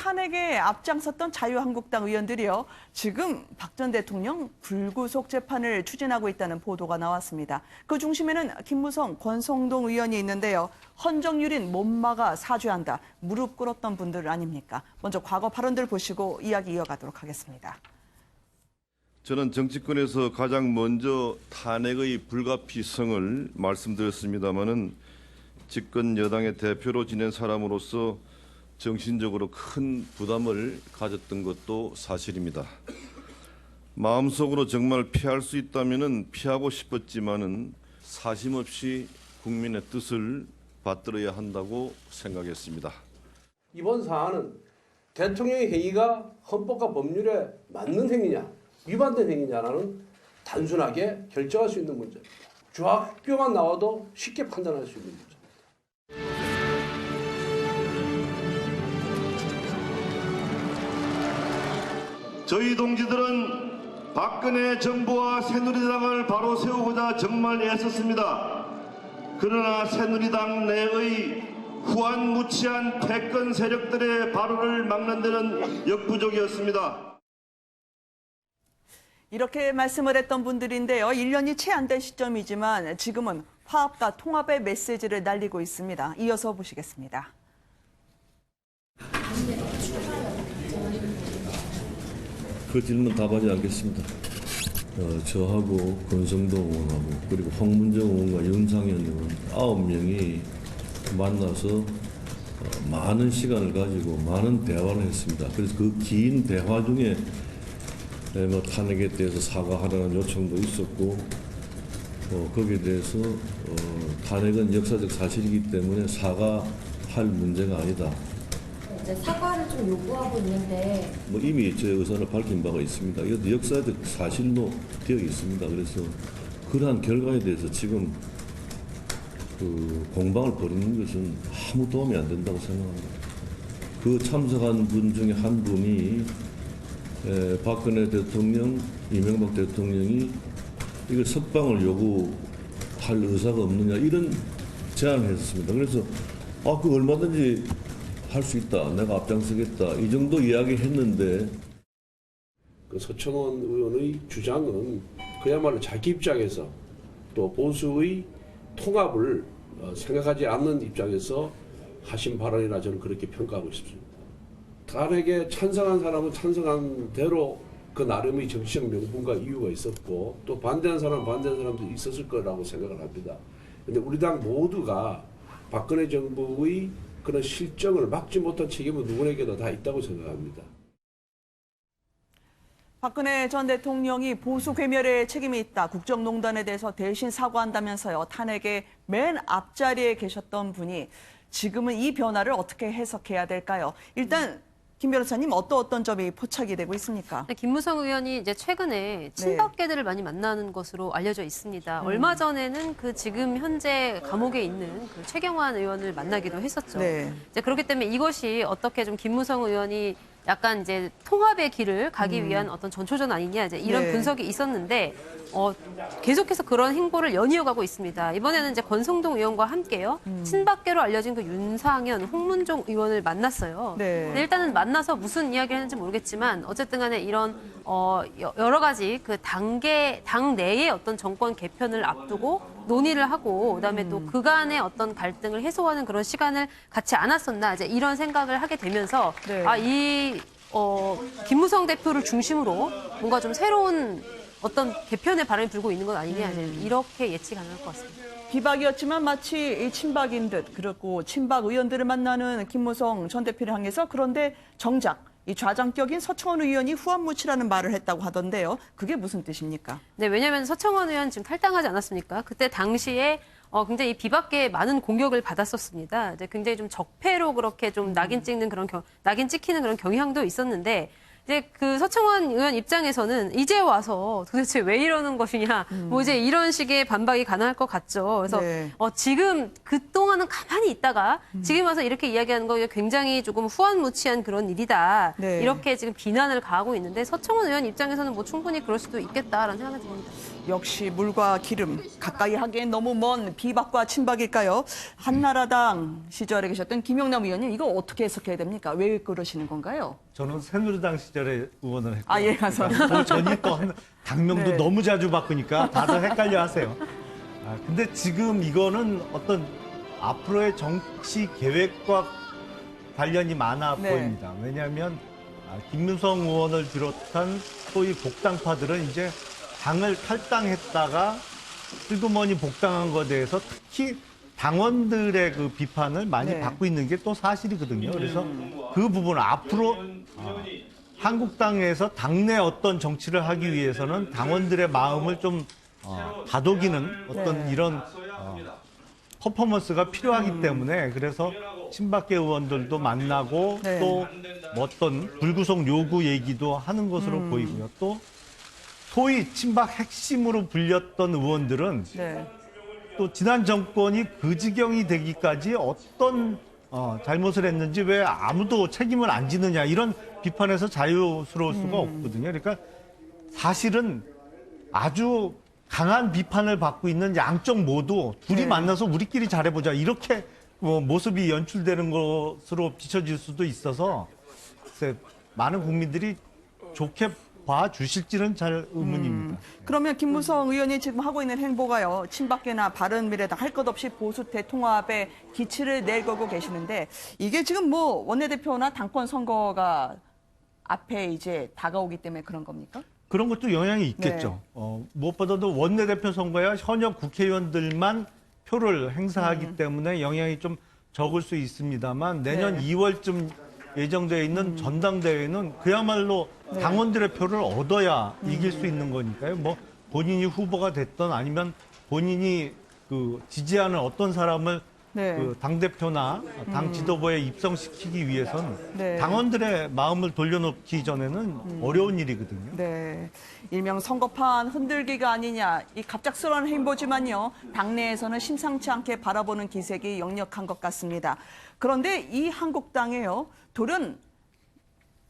탄핵에 앞장섰던 자유한국당 의원들이요. 지금 박 전 대통령 불구속 재판을 추진하고 있다는 보도가 나왔습니다. 그 중심에는 김무성, 권성동 의원이 있는데요. 헌정유린 못 막아 사죄한다. 무릎 꿇었던 분들 아닙니까? 먼저 과거 발언들 보시고 이야기 이어가도록 하겠습니다. 저는 정치권에서 가장 먼저 탄핵의 불가피성을 말씀드렸습니다마는 집권 여당의 대표로 지낸 사람으로서 정신적으로 큰 부담을 가졌던 것도 사실입니다. 마음속으로 정말 피할 수 있다면 피하고 싶었지만은 사심 없이 국민의 뜻을 받들어야 한다고 생각했습니다. 이번 사안은 대통령의 행위가 헌법과 법률에 맞는 행위냐, 위반된 행위냐라는 단순하게 결정할 수 있는 문제입니다. 좌표만 나와도 쉽게 판단할 수 있는 문제입니다. 저희 동지들은 박근혜 정부와 새누리당을 바로 세우고자 정말 애썼습니다. 그러나 새누리당 내의 후한무치한 패권 세력들의 발언을 막는 데는 역부족이었습니다. 이렇게 말씀을 했던 분들인데요. 1년이 채 안 된 시점이지만 지금은 화합과 통합의 메시지를 날리고 있습니다. 이어서 보시겠습니다. 그 질문 답하지 않겠습니다. 저하고 권성동 의원하고 그리고 홍문정 의원과 윤상현 의원 9명이 만나서 많은 시간을 가지고 많은 대화를 했습니다. 그래서 그 긴 대화 중에 뭐 탄핵에 대해서 사과하라는 요청도 있었고 거기에 대해서 탄핵은 역사적 사실이기 때문에 사과할 문제가 아니다. 이제 사과를 좀 요구하고 있는데 뭐 이미 제 의사를 밝힌 바가 있습니다. 이것도 역사적 사실로 되어 있습니다. 그래서 그러한 결과에 대해서 지금 그 공방을 벌이는 것은 아무 도움이 안 된다고 생각합니다. 그 참석한 분 중에 한 분이 박근혜 대통령, 이명박 대통령이 이걸 석방을 요구할 의사가 없느냐 이런 제안을 했습니다. 그래서 그 얼마든지 할 수 있다. 내가 앞장서겠다. 이 정도 이야기했는데 그 서청원 의원의 주장은 그야말로 자기 입장에서 또 보수의 통합을 생각하지 않는 입장에서 하신 발언이라 저는 그렇게 평가하고 싶습니다. 탄핵에 찬성한 사람은 찬성한 대로 그 나름의 정치적 명분과 이유가 있었고 또 반대한 사람은 반대한 사람도 있었을 거라고 생각을 합니다. 그런데 우리 당 모두가 박근혜 정부의 그런 실정을 막지 못한 책임은 누구에게나 다 있다고 생각합니다. 박근혜 전 대통령이 보수 괴멸에 책임이 있다. 국정농단에 대해서 대신 사과한다면서요. 탄핵의 맨 앞자리에 계셨던 분이 지금은 이 변화를 어떻게 해석해야 될까요? 일단 김 변호사님 어떤 점이 포착이 되고 있습니까? 네, 김무성 의원이 이제 최근에 친박계들을 많이 만나는 것으로 알려져 있습니다. 얼마 전에는 그 지금 현재 감옥에 있는 그 최경환 의원을 만나기도 했었죠. 네. 이제 그렇기 때문에 이것이 어떻게 좀 김무성 의원이 약간 이제 통합의 길을 가기 위한 어떤 전초전 아니냐 이제 이런 네. 분석이 있었는데 계속해서 그런 행보를 연이어가고 있습니다. 이번에는 이제 권성동 의원과 함께요. 친박계로 알려진 그 윤상현, 홍문종 의원을 만났어요. 네. 근데 일단은 만나서 무슨 이야기를 했는지 모르겠지만 어쨌든 간에 이런 여러 가지 그 당 내의 어떤 정권 개편을 앞두고 논의를 하고 그다음에 또 그간의 어떤 갈등을 해소하는 그런 시간을 갖지 않았었나 이제 이런 생각을 하게 되면서 네. 김무성 대표를 중심으로 뭔가 좀 새로운 어떤 개편의 바람이 불고 있는 건 아니냐 이렇게 예측 가능할 것 같습니다. 비박이었지만 마치 친박인 듯 그렇고 친박 의원들을 만나는 김무성 전 대표를 향해서 그런데 정작 이 좌장격인 서청원 의원이 후한무치라는 말을 했다고 하던데요. 그게 무슨 뜻입니까? 네, 왜냐하면 서청원 의원 지금 탈당하지 않았습니까? 그때 당시에 굉장히 비박계에 많은 공격을 받았었습니다. 이제 굉장히 좀 적폐로 그렇게 좀 낙인 찍히는 그런 경향도 있었는데 이제 그 서청원 의원 입장에서는 이제 와서 도대체 왜 이러는 것이냐, 뭐 이제 이런 식의 반박이 가능할 것 같죠. 그래서 네. 지금 그동안은 가만히 있다가 지금 와서 이렇게 이야기하는 거 굉장히 조금 후한무치한 그런 일이다. 네. 이렇게 지금 비난을 가하고 있는데 서청원 의원 입장에서는 뭐 충분히 그럴 수도 있겠다라는 생각이 듭니다. 역시 물과 기름 가까이 하기엔 너무 먼 비박과 친박일까요? 한나라당 시절에 계셨던 김영남 의원님 이거 어떻게 해석해야 됩니까? 왜 그러시는 건가요? 저는 새누리당 시절에 의원을 했고 아, 예, 가서. 그 전이 또 당명도 네. 너무 자주 바꾸니까 다들 헷갈려 하세요. 근데 지금 이거는 어떤 앞으로의 정치 계획과 관련이 많아 네. 보입니다. 왜냐하면 김무성 의원을 비롯한 소위 복당파들은 이제 당을 탈당했다가 슬그머니 복당한 것에 대해서 특히 당원들의 그 비판을 많이 네. 받고 있는 게 또 사실이거든요. 그래서 그 부분을 앞으로 한국당에서 당내 어떤 정치를 하기 위해서는 당원들의 마음을 좀 다독이는 어떤 네. 이런 퍼포먼스가 필요하기 때문에 그래서 친박계 의원들도 만나고 네. 또 어떤 불구속 요구 얘기도 하는 것으로 보이고요. 또 소위 친박 핵심으로 불렸던 의원들은 네. 또 지난 정권이 그 지경이 되기까지 어떤 잘못을 했는지 왜 아무도 책임을 안 지느냐 이런 비판에서 자유스러울 수가 없거든요. 그러니까 사실은 아주 강한 비판을 받고 있는 양쪽 모두 둘이 네. 만나서 우리끼리 잘해보자 이렇게 모습이 연출되는 것으로 비춰질 수도 있어서 글쎄, 많은 국민들이 좋게 봐주실지는 잘 의문입니다. 그러면 김무성 의원이 지금 하고 있는 행보가요. 친박계나 바른미래당 할 것 없이 보수 대통합에 기치를 내걸고 계시는데 이게 지금 뭐 원내대표나 당권 선거가 앞에 이제 다가오기 때문에 그런 겁니까? 그런 것도 영향이 있겠죠. 무엇보다도 원내대표 선거야 현역 국회의원들만 표를 행사하기 때문에 영향이 좀 적을 수 있습니다만 내년 네. 2월쯤 예정되어 있는 전당대회는 그야말로 당원들의 표를 얻어야 이길 수 있는 거니까요. 뭐 본인이 후보가 됐던 아니면 본인이 그 지지하는 어떤 사람을 네. 그 당대표나 당 지도부에 입성시키기 위해선 네. 당원들의 마음을 돌려놓기 전에는 어려운 일이거든요. 네, 일명 선거판 흔들기가 아니냐 이 갑작스러운 행보지만요 당내에서는 심상치 않게 바라보는 기색이 역력한 것 같습니다. 그런데 이 한국당에요 돌연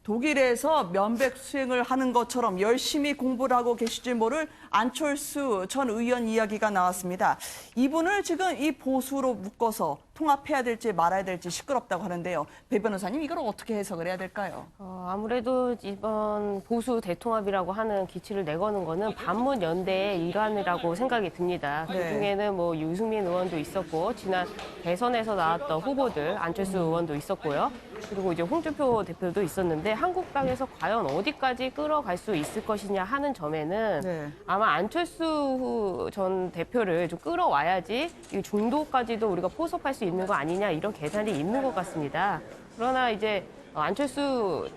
독일에서 면백 수행을 하는 것처럼 열심히 공부를 하고 계실지 모를 안철수 전 의원 이야기가 나왔습니다. 이분을 지금 이 보수로 묶어서 통합해야 될지 말아야 될지 시끄럽다고 하는데요. 배 변호사님 이걸 어떻게 해석을 해야 될까요? 아무래도 이번 보수 대통합이라고 하는 기치를 내거는 거는 반문 연대의 일환이라고 생각이 듭니다. 네. 그중에는 뭐 유승민 의원도 있었고 지난 대선에서 나왔던 후보들 안철수 의원도 있었고요. 그리고 이제 홍준표 대표도 있었는데 한국당에서 과연 어디까지 끌어갈 수 있을 것이냐 하는 점에는 네. 아마 안철수 전 대표를 좀 끌어와야지 이 중도까지도 우리가 포섭할 수 있는 거 아니냐 이런 계산이 있는 것 같습니다. 그러나 이제 안철수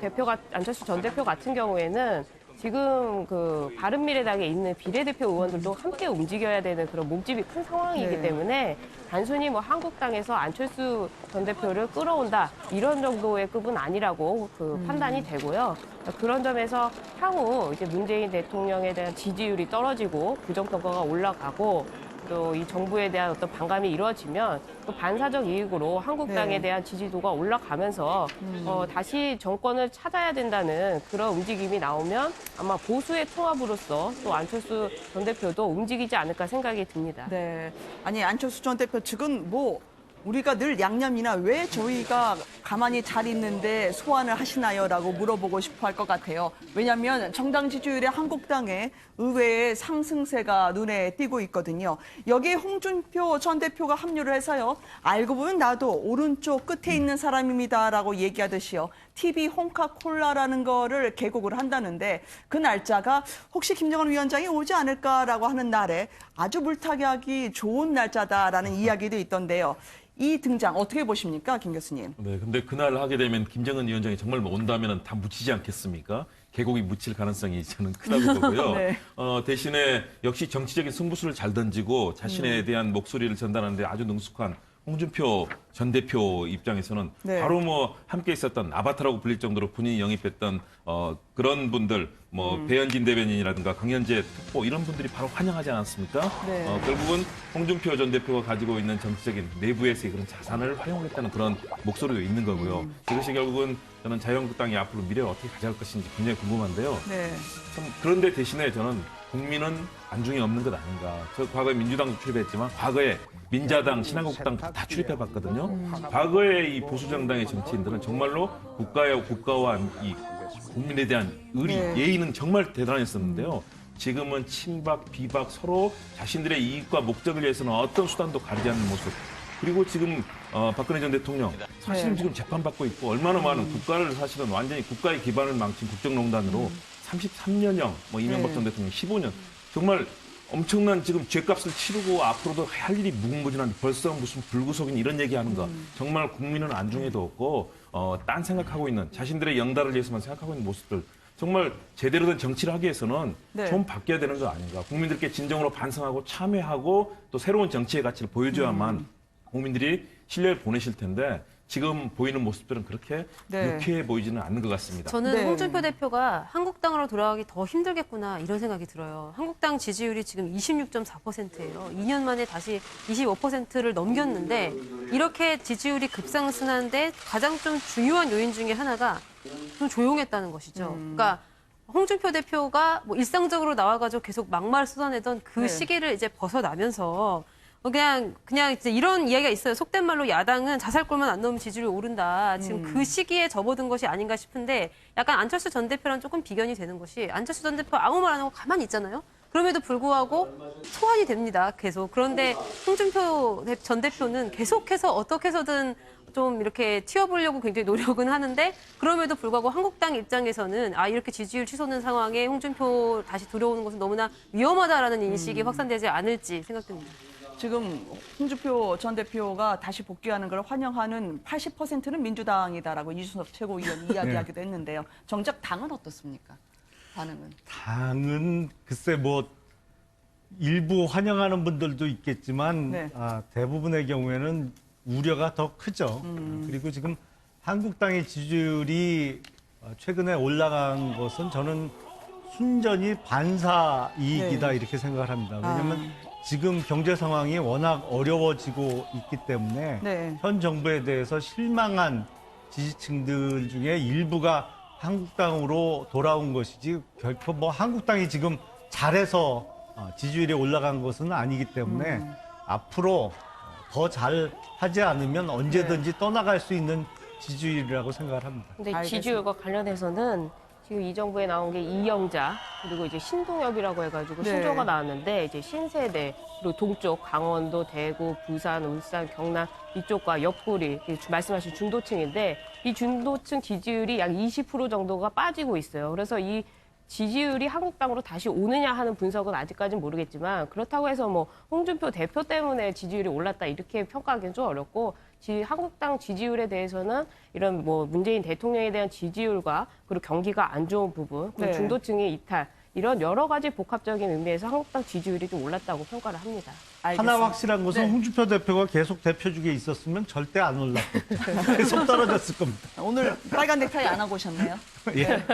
전 대표 같은 경우에는 지금 그 바른미래당에 있는 비례대표 의원들도 함께 움직여야 되는 그런 몸집이 큰 상황이기 네. 때문에 단순히 뭐 한국당에서 안철수 전 대표를 끌어온다 이런 정도의 급은 아니라고 그 판단이 되고요. 그런 점에서 향후 이제 문재인 대통령에 대한 지지율이 떨어지고 부정평가가 올라가고 또 이 정부에 대한 어떤 반감이 이루어지면 또 반사적 이익으로 한국당에 네. 대한 지지도가 올라가면서 다시 정권을 찾아야 된다는 그런 움직임이 나오면 아마 보수의 통합으로서 또 안철수 전 대표도 움직이지 않을까 생각이 듭니다. 네. 아니, 안철수 전 대표 측은 뭐 우리가 늘 양념이나 왜 저희가 가만히 잘 있는데 소환을 하시나요? 라고 물어보고 싶어 할 것 같아요. 왜냐하면 정당 지지율의 한국당의 의외의 상승세가 눈에 띄고 있거든요. 여기에 홍준표 전 대표가 합류를 해서요. 알고 보면 나도 오른쪽 끝에 있는 사람입니다라고 얘기하듯이요. TV 홍카콜라라는 거를 개국을 한다는데 그 날짜가 혹시 김정은 위원장이 오지 않을까라고 하는 날에 아주 물타기 하기 좋은 날짜다라는 이야기도 있던데요. 이 등장 어떻게 보십니까, 김 교수님? 네, 근데 그날 하게 되면 김정은 위원장이 정말 온다면 다 묻히지 않겠습니까? 개국이 묻힐 가능성이 저는 크다고 보고요. 네. 대신에 역시 정치적인 승부수를 잘 던지고 자신에 대한 목소리를 전달하는데 아주 능숙한 홍준표 전 대표 입장에서는 네. 바로 뭐 함께 있었던 아바타라고 불릴 정도로 본인이 영입했던 그런 분들 뭐 배현진 대변인이라든가 강현재 특보 이런 분들이 바로 환영하지 않았습니까? 네. 결국은 홍준표 전 대표가 가지고 있는 정치적인 내부에서의 그런 자산을 활용하겠다는 그런 목소리도 있는 거고요. 이것이 결국은 저는 자유한국당이 앞으로 미래를 어떻게 가져갈 것인지 굉장히 궁금한데요. 네. 참 그런데 대신에 저는 국민은 안중에 없는 것 아닌가. 저 과거에 민주당도 출입했지만 과거에 민자당, 신한국당 다 출입해봤거든요. 과거에 이 보수정당의 정치인들은 정말로 국가와 이 국민에 대한 의리, 네. 예의는 정말 대단했었는데요. 지금은 친박, 비박 서로 자신들의 이익과 목적을 위해서는 어떤 수단도 가리지 않는 모습. 그리고 지금 박근혜 전 대통령 사실은 네. 지금 재판받고 있고 얼마나 많은 국가를 사실은 완전히 국가의 기반을 망친 국정농단으로 33년형, 뭐 이명박 네. 전 대통령 15년 정말 엄청난 지금 죗값을 치르고 앞으로도 할 일이 무궁무진한데 벌써 무슨 불구속인 이런 얘기하는 거 정말 국민은 안중에도 없고 딴 생각하고 있는 자신들의 영달을 위해서만 생각하고 있는 모습들 정말 제대로 된 정치를 하기 위해서는 네. 좀 바뀌어야 되는 거 아닌가. 국민들께 진정으로 반성하고 참여하고 또 새로운 정치의 가치를 보여줘야만 국민들이 신뢰를 보내실 텐데 지금 보이는 모습들은 그렇게 네. 유쾌해 보이지는 않는 것 같습니다. 저는 네. 홍준표 대표가 한국당으로 돌아가기 더 힘들겠구나 이런 생각이 들어요. 한국당 지지율이 지금 26.4%예요. 2년 만에 다시 25%를 넘겼는데 이렇게 지지율이 급상승하는데 가장 좀 중요한 요인 중에 하나가 좀 조용했다는 것이죠. 그러니까 홍준표 대표가 뭐 일상적으로 나와가지고 계속 막말 쏟아내던 그 네. 시기를 이제 벗어나면서 그냥 이제 이런 이야기가 있어요. 속된 말로 야당은 자살골만 안 넣으면 지지율이 오른다. 지금 그 시기에 접어든 것이 아닌가 싶은데 약간 안철수 전 대표랑 조금 비견이 되는 것이 안철수 전 대표 아무 말 안 하고 가만히 있잖아요. 그럼에도 불구하고 소환이 됩니다. 계속. 그런데 홍준표 전 대표는 계속해서 어떻게 해서든 좀 이렇게 튀어보려고 굉장히 노력은 하는데 그럼에도 불구하고 한국당 입장에서는 이렇게 지지율 치솟는 상황에 홍준표 다시 들어오는 것은 너무나 위험하다라는 인식이 확산되지 않을지 생각됩니다. 지금 홍준표 전 대표가 다시 복귀하는 걸 환영하는 80%는 민주당이다라고 이준석 최고위원이 이야기하기도 했는데요. 정작 당은 어떻습니까? 반응은? 당은 글쎄 뭐 일부 환영하는 분들도 있겠지만 네. 대부분의 경우에는 우려가 더 크죠. 그리고 지금 한국당의 지지율이 최근에 올라간 것은 저는 순전히 반사 이익이다 네. 이렇게 생각을 합니다. 왜냐하면 지금 경제 상황이 워낙 어려워지고 있기 때문에 네. 현 정부에 대해서 실망한 지지층들 중에 일부가 한국당으로 돌아온 것이지 결코 뭐 한국당이 지금 잘해서 지지율이 올라간 것은 아니기 때문에 앞으로 더 잘하지 않으면 언제든지 떠나갈 수 있는 지지율이라고 생각을 합니다. 근데 알겠습니다. 지지율과 관련해서는 지금 이 정부에 나온 게 이영자 그리고 이제 신동엽이라고 해가지고 네. 신조가 나왔는데 이제 신세대 그리고 동쪽 강원도, 대구, 부산, 울산, 경남 이쪽과 옆구리 말씀하신 중도층인데 이 중도층 지지율이 약 20% 정도가 빠지고 있어요. 그래서 이 지지율이 한국당으로 다시 오느냐 하는 분석은 아직까지는 모르겠지만 그렇다고 해서 뭐 홍준표 대표 때문에 지지율이 올랐다 이렇게 평가하기는 좀 어렵고 한국당 지지율에 대해서는 이런 뭐 문재인 대통령에 대한 지지율과 그리고 경기가 안 좋은 부분 그리고 네. 중도층의 이탈 이런 여러 가지 복합적인 의미에서 한국당 지지율이 좀 올랐다고 평가를 합니다. 알겠습니다. 하나 확실한 것은 네. 홍준표 대표가 계속 대표직에 있었으면 절대 안 올랐고 계속 떨어졌을 겁니다. 오늘 빨간 넥타이 안 하고 오셨네요. 예.